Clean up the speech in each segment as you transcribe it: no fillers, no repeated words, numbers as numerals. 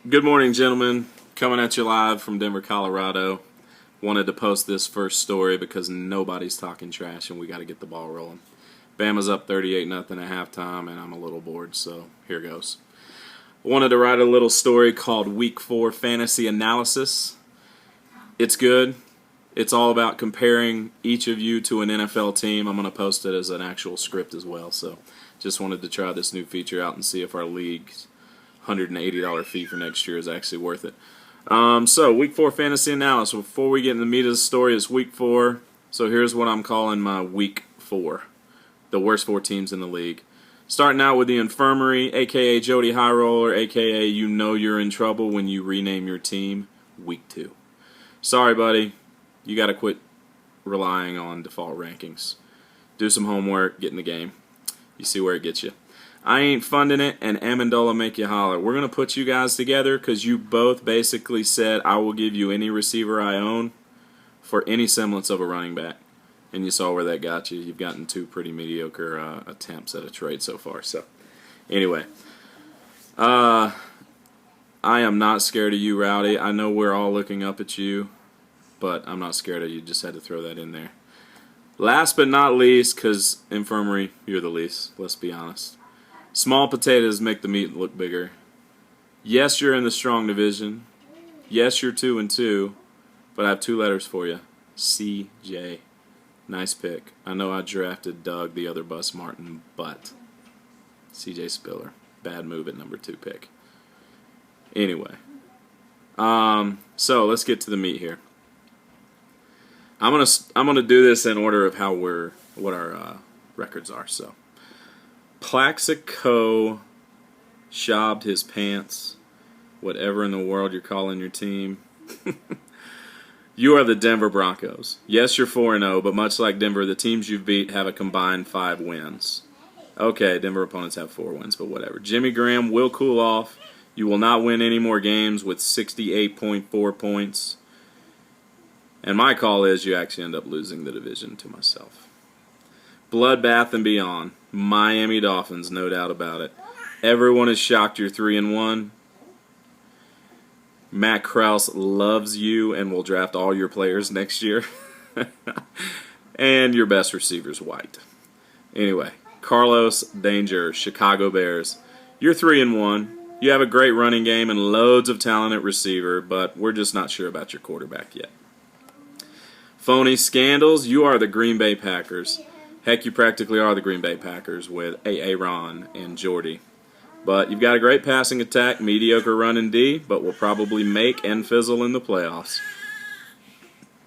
Good morning, gentlemen. Coming at you live from Denver, Colorado. Wanted to post this first story because nobody's talking trash and we got to get the ball rolling. Bama's up 38-0 at halftime, and I'm a little bored, so here goes. Wanted to write a little story called Week 4 Fantasy Analysis. It's good. It's all about comparing each of you to an NFL team. I'm going to post it as an actual script as well, so just wanted to try this new feature out and see if our league's $180 fee for next year is actually worth it. So, Week 4 Fantasy Analysis. Before we get in the meat of the story, it's Week 4. So here's what I'm calling my Week 4. The worst 4 teams in the league. Starting out with the Infirmary, a.k.a. Jody High Roller, a.k.a. you know you're in trouble when you rename your team. Week 2. Sorry, buddy. You got to quit relying on default rankings. Do some homework, get in the game. You see where it gets you. I Ain't Funding It and Amendola Make You Holler. We're going to put you guys together because you both basically said I will give you any receiver I own for any semblance of a running back. And you saw where that got you. You've gotten 2 pretty mediocre attempts at a trade so far. So, anyway. I am not scared of you, Rowdy. I know we're all looking up at you, but I'm not scared of you. Just had to throw that in there. Last but not least, because Infirmary, you're the least. Let's be honest. Small potatoes make the meat look bigger. Yes, you're in the strong division. Yes, you're 2-2, but I have 2 letters for you. CJ. Nice pick. I know I drafted Doug, the other Bus Martin, but CJ Spiller. Bad move at number 2 pick. Anyway. So let's get to the meat here. I'm gonna do this in order of what our records are. So. Plaxico shobbed his pants, whatever in the world you're calling your team. You are the Denver Broncos. Yes, you're 4-0, but much like Denver, the teams you've beat have a combined 5 wins. Okay, Denver opponents have 4 wins, but whatever. Jimmy Graham will cool off. You will not win any more games with 68.4 points. And my call is you actually end up losing the division to myself. Bloodbath and beyond. Miami Dolphins, no doubt about it. Everyone is shocked you're 3-1. Matt Krause loves you and will draft all your players next year. And your best receiver's white. Anyway, Carlos Danger, Chicago Bears. You're 3-1. You have a great running game and loads of talent at receiver, but we're just not sure about your quarterback yet. Phony Scandals, you are the Green Bay Packers. Heck, you practically are the Green Bay Packers with Aaron and Jordy. But you've got a great passing attack, mediocre run and D, but will probably make and fizzle in the playoffs.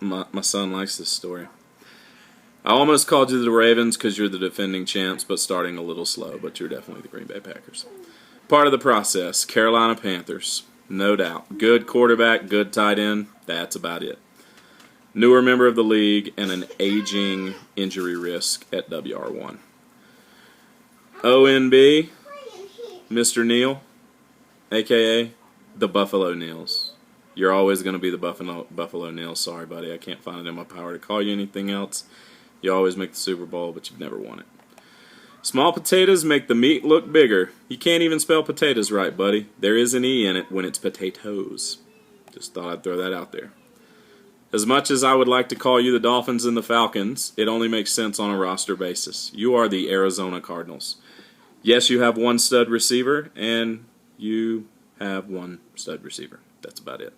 My son likes this story. I almost called you the Ravens because you're the defending champs, but starting a little slow, but you're definitely the Green Bay Packers. Part of the process, Carolina Panthers, no doubt. Good quarterback, good tight end, that's about it. Newer member of the league, and an aging injury risk at WR1. ONB, Mr. Neal, a.k.a. the Buffalo Neals. You're always going to be the Buffalo Neals. Sorry, buddy, I can't find it in my power to call you anything else. You always make the Super Bowl, but you've never won it. Small potatoes make the meat look bigger. You can't even spell potatoes right, buddy. There is an E in it when it's potatoes. Just thought I'd throw that out there. As much as I would like to call you the Dolphins and the Falcons, it only makes sense on a roster basis. You are the Arizona Cardinals. Yes, you have 1 stud receiver, and you have 1 stud receiver. That's about it.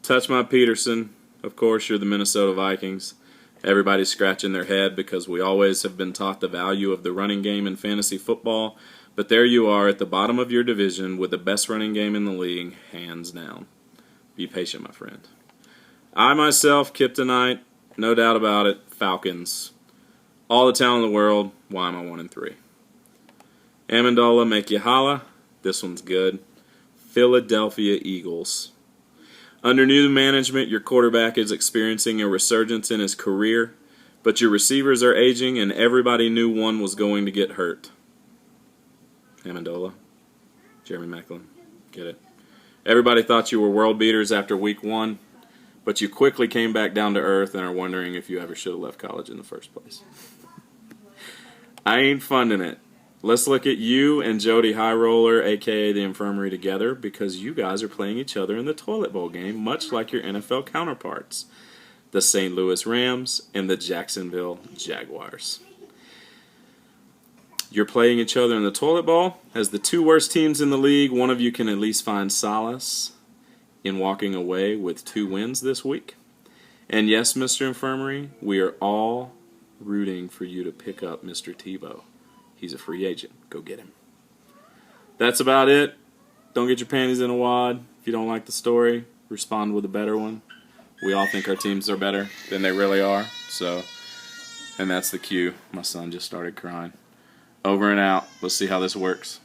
Touch My Peterson. Of course, you're the Minnesota Vikings. Everybody's scratching their head because we always have been taught the value of the running game in fantasy football, but there you are at the bottom of your division with the best running game in the league, hands down. Be patient, my friend. I myself, Kryptonite, no doubt about it, Falcons. All the talent in the world, why am I 1-3? Amendola, Make You Holla, this one's good. Philadelphia Eagles. Under new management, your quarterback is experiencing a resurgence in his career, but your receivers are aging and everybody knew one was going to get hurt. Amendola, Jeremy Maclin, get it. Everybody thought you were world beaters after week 1. But you quickly came back down to earth and are wondering if you ever should have left college in the first place. I Ain't Funding It. Let's look at you and Jody High Roller, a.k.a. the Infirmary, together because you guys are playing each other in the toilet bowl game, much like your NFL counterparts, the St. Louis Rams and the Jacksonville Jaguars. You're playing each other in the toilet bowl. As the two worst teams in the league, one of you can at least find solace in walking away with 2 wins this week. And yes, Mr. Infirmary, we are all rooting for you to pick up Mr. Tebow. He's a free agent. Go get him. That's about it. Don't get your panties in a wad. If you don't like the story, respond with a better one. We all think our teams are better than they really are. And that's the cue. My son just started crying. Over and out. Let's see how this works.